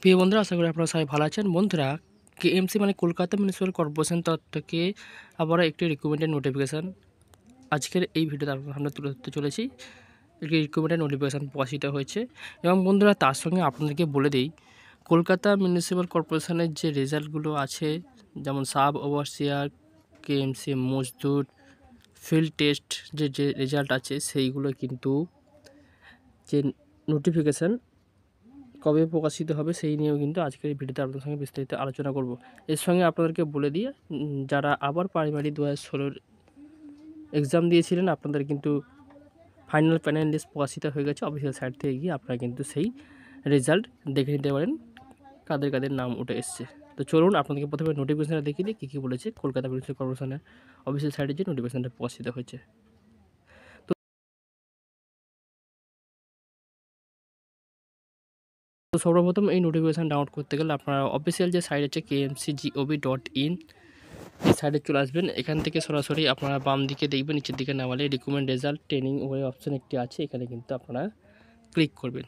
প্রিয় বন্ধুরা, আশা করি আপনারা সবাই ভালো আছেন। বন্ধুরা, কেএমসি মানে কলকাতা মিউনিসিপ্যাল কর্পোরেশন তরফ থেকে আবারও একটি রিক্রুটমেন্টের নোটিফিকেশান আজকের এই ভিডিওতে আপনার সামনে তুলে ধরতে চলেছি। একটি রিক্রুটমেন্টের নোটিফিকেশান প্রকাশিত হয়েছে এবং বন্ধুরা তার সঙ্গে আপনাদেরকে বলে দিই, কলকাতা মিউনিসিপ্যাল কর্পোরেশনের যে রেজাল্টগুলো আছে, যেমন সাব ওভারসিয়ার, কেএমসি মজদুর, ফিল্ড টেস্ট যে রেজাল্ট আছে, সেইগুলো কিন্তু যে নোটিফিকেশান কবে প্রকাশিত হবে সেই নিয়েও কিন্তু আজকের এই ভিডিওতে আপনাদের সঙ্গে বিস্তারিত আলোচনা করব। এর সঙ্গে আপনাদেরকে বলে দিয়ে, যারা আবার প্রাইমারি 2016 এক্সাম দিয়েছিলেন, আপনাদের কিন্তু ফাইনাল প্যানেল লিস্ট প্রকাশিত হয়ে গেছে। অফিসিয়াল সাইট থেকে গিয়ে আপনারা কিন্তু সেই রেজাল্ট দেখে নিতে পারেন কাদের কাদের নাম উঠে এসছে। তো চলুন আপনাদেরকে প্রথমে নোটিফিকেশানটা দেখিয়ে দিই কী কী বলেছে কলকাতা মিউনিসিপ্যাল কর্পোরেশনের অফিসিয়াল সাইটে যে নোটিফিকেশানটা প্রকাশিত হয়েছে। তো সর্বপ্রথম এই নোটিফিকেশান ডাউনলোড করতে গেলে আপনারা অফিসিয়াল যে সাইট আছে kmcgov.in, এই সাইডে চলে আসবেন। এখান থেকে সরাসরি আপনারা বাম দিকে দেখবেন, নিচের দিকে নামালে recruitment result training way option একটি আছে, এখানে কিন্তু আপনারা ক্লিক করবেন।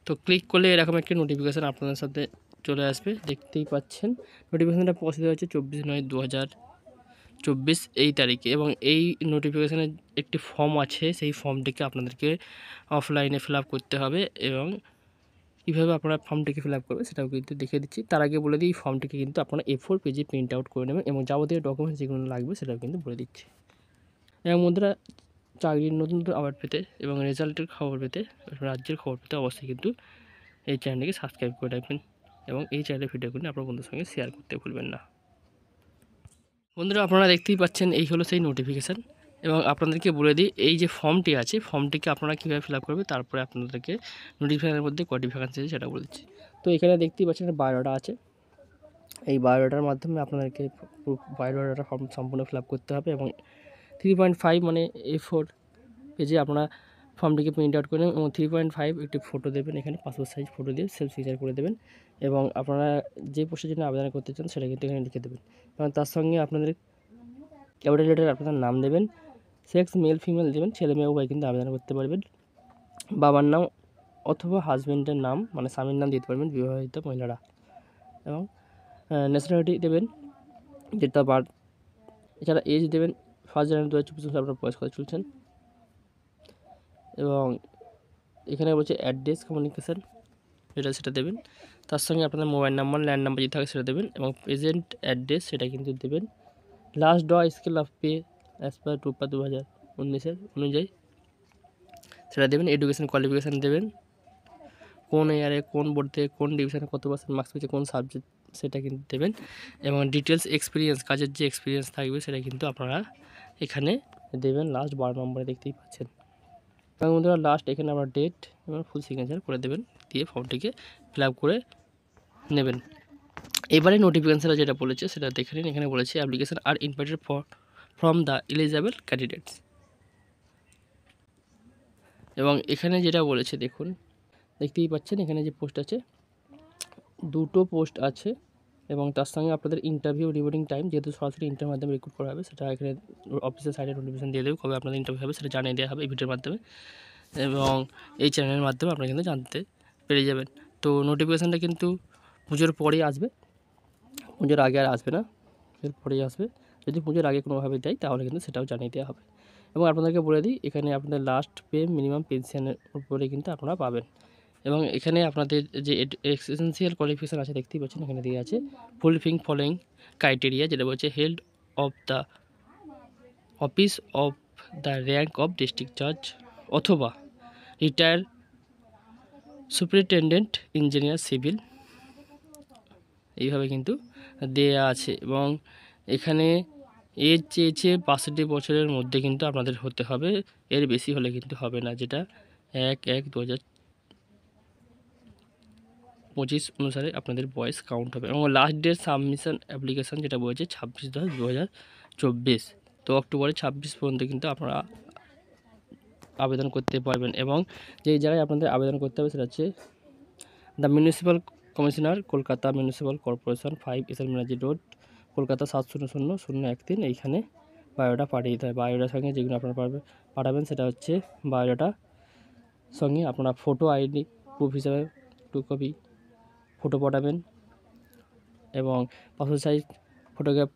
তো ক্লিক করলে এরকম একটি নোটিফিকেশান আপনাদের সাথে চলে আসবে, দেখতেই পাচ্ছেন। নোটিফিকেশানটা প্রকাশিত হয়েছে 24/9/2024 এই তারিখে, এবং এই নোটিফিকেশানের একটি ফর্ম আছে, সেই ফর্মটিকে আপনাদেরকে অফলাইনে ফিল আপ করতে হবে। এবং কীভাবে আপনারা ফর্মটিকে ফিল আপ করবে সেটাও কিন্তু দেখিয়ে দিচ্ছি। তার আগে বলে দিই, ফর্মটিকে কিন্তু আপনারা A4 পেজে প্রিন্ট আউট করে নেবেন এবং যাবতীয় ডকুমেন্টস যেগুলো লাগবে সেটাও কিন্তু বলে দিচ্ছি। এবং বন্ধুরা, চাকরির নতুন নতুন আপডেট পেতে এবং রেজাল্টের খবর পেতে, রাজ্যের খবর পেতে অবশ্যই কিন্তু এই চ্যানেলটিকে সাবস্ক্রাইব করে রাখবেন এবং এই চ্যানেলের ভিডিওগুলো আপনার বন্ধুদের সঙ্গে শেয়ার করতে ভুলবেন না। বন্ধুরা, আপনারা দেখতেই পাচ্ছেন এই হলো সেই নোটিফিকেশান। এবং আপনাদেরকে বলে দিই, এই যে ফর্মটি আছে, ফর্মটিকে আপনারা কীভাবে ফিল আপ করবে, তারপরে আপনাদেরকে নোটিফিকেশানের মধ্যে কটি ভ্যাকান্সি আছে সেটা বলেছি। তো এখানে দেখতেই পাচ্ছেন বায়োডাটা আছে। এই বায়োডাটার মাধ্যমে আপনাদেরকে বায়োডাটা ফর্ম সম্পূর্ণ ফিল আপ করতে হবে এবং 3.5 মানে A4 পেজে আপনারা ফর্মটিকে প্রিন্ট আউট করে নেবেন এবং 3.5 একটি ফটো দেবেন, এখানে পাসপোর্ট সাইজ ফটো দিয়ে সেলফ সিগনেচার করে দেবেন। এবং আপনারা যে পোস্টের জন্য আবেদন করতে চান সেটা কিন্তু এখানে লিখে দেবেন। এবং তার সঙ্গে আপনাদের ক্যাপিটাল লেটারে আপনার নাম দেবেন, সেক্স মেল ফিমেল দেবেন, ছেলে মেয়ে উভয় কিন্তু আবেদন করতে পারবেন। বাবার নাম অথবা হাজব্যান্ডের নাম মানে স্বামীর নাম দিতে পারবেন বিবাহিত মহিলারা। এবং ন্যাশনালিটি দেবেন, ডেট অফ বার্থ, এছাড়া এজ দেবেন 1 জানুয়ারি 2024 আপনার বয়স কত চলছেন। এবং এখানে বলছে অ্যাড্রেস কমিউনিকেশান, সেটা দেবেন। তার সঙ্গে আপনাদের মোবাইল নাম্বার, ল্যান্ড নাম্বার যদি থাকে সেটা দেবেন এবং প্রেজেন্ট অ্যাড্রেস সেটা কিন্তু দেবেন। লাস্ট ড scale of pay as per 2019 অনুযায়ী সেটা দেবেন। এডুকেশন কোয়ালিফিকেশান দেবেন, কোন ইয়ারে কোন বোর্ড থেকে কোন ডিভিশনে কত পার্সেন্ট মার্কস পেয়েছে কোন সাবজেক্ট সেটা কিন্তু দেবেন। এবং ডিটেলস এক্সপিরিয়েন্স, কাজের যে এক্সপিরিয়েন্স থাকবে সেটা কিন্তু আপনারা এখানে দেবেন লাস্ট 12 নম্বরে, দেখতেই পাচ্ছেন। এবং বন্ধুরা, লাস্ট এখানে আপনার ডেট এবং ফুল সিগনেচার করে দেবেন, দিয়ে ফর্মটিকে ফিল আপ করে নেবেন। এবারে নোটিফিকেশানটা যেটা বলেছে সেটা দেখে নিন। এখানে বলেছে application are invited from the eligible candidates. এবং এখানে যেটা বলেছে দেখুন, দেখতেই পাচ্ছেন এখানে যে পোস্ট আছে, 2টো পোস্ট আছে। এবং তার সঙ্গে আপনাদের ইন্টারভিউ রিপোর্টিং টাইম, যেহেতু সরাসরি ইন্টারভিউর মাধ্যমে রিক্রুট করা হবে, সেটা এখানে অফিসের সাইডে নোটিফিকেশান দিয়ে দেবে, কবে আপনাদের ইন্টারভিউ হবে সেটা জানিয়ে দেওয়া হবে এই ভিডিওর মাধ্যমে। এবং এই চ্যানেলের মাধ্যমে আপনারা কিন্তু জানতে পেরে যাবেন। তো নোটিফিকেশানটা কিন্তু পুজোর পরেই আসবে, পুজোর আগে আর আসবে না, পুজোর পরেই আসবে। যদি পুজোর আগে কোনোভাবে দেয় তাহলে কিন্তু সেটাও জানিয়ে দেওয়া হবে। এবং আপনাদেরকে বলে দিই, এখানে আপনাদের লাস্ট পে মিনিমাম পেনশনের উপরে কিন্তু আপনারা পাবেন। এবং এখানে আপনাদের যে এসেনশিয়াল কোয়ালিফিকেশান আছে দেখতেই পাচ্ছেন, এখানে দিয়ে আছে ফুলফিলিং ফলোয়িং ক্রাইটেরিয়া, যেটা বলছে held of the office of the rank of district জাজ অথবা রিটায়ার সুপারিনটেনডেন্ট ইঞ্জিনিয়ার সিভিল, এইভাবে কিন্তু দেয়া আছে। এবং এখানে এজ চেয়েছে 62 বছরের মধ্যে কিন্তু আপনাদের হতে হবে, এর বেশি হলে কিন্তু হবে না, যেটা 1/1/2025 অনুসারে আপনাদের বয়স কাউন্ট হবে। এবং লাস্ট ডেট সাবমিশন অ্যাপ্লিকেশান যেটা বলেছে 26/10/2024, তো অক্টোবরের 26 পর্যন্ত কিন্তু আপনারা আবেদন করতে পারবেন। এবং যেই জায়গায় আপনাদের আবেদন করতে হবে সেটা হচ্ছে the municipal commissioner, Kolkata municipal corporation, 5 SL Banerjee road, Kolkata 700013, এইখানে বায়োডাটা পাঠিয়ে দিতে হবে। বায়োডাটার সঙ্গে যেগুলো আপনারা পাঠাবেন সেটা হচ্ছে বায়োডাটা, সঙ্গে আপনারা ফটো আইডি প্রুফ হিসাবে 2 কপি ফটো পাঠাবেন এবং পাসপোর্ট সাইজ ফটোগ্রাফ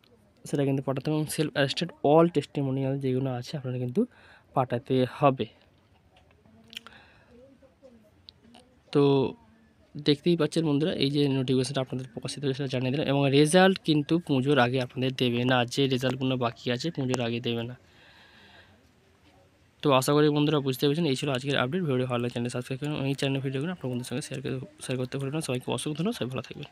সেটা কিন্তু পাঠাতে হবে এবং সেলফ অ্যাটেস্টেড অল টেস্টিমোনিয়াল যেগুলো আছে আপনারা কিন্তু পাঠাতে হবে। তো দেখতেই পাচ্ছেন বন্ধুরা, এই যে নোটিফিকেশনটা আপনাদের প্রকাশিত হয়েছে সেটা জানিয়ে দিলাম এবং রেজাল্ট কিন্তু পুজোর আগে আপনাদের দেবে না, যে রেজাল্টগুলো বাকি আছে পুজোর আগে দেবে না। তো আশা করি বন্ধুরা বুঝতে পেরেছেন। এই ছিল আজকের আপডেট। ভিডিও ভালো লাগলে চ্যানেল সাবস্ক্রাইব করুন, এই চ্যানেল ভিডিওগুলো আপনার বন্ধুদের সঙ্গে শেয়ার করতে ভুলবেন না। সবাইকে অসংখ্য ধন্যবাদ, সবাই ভালো থাকবেন।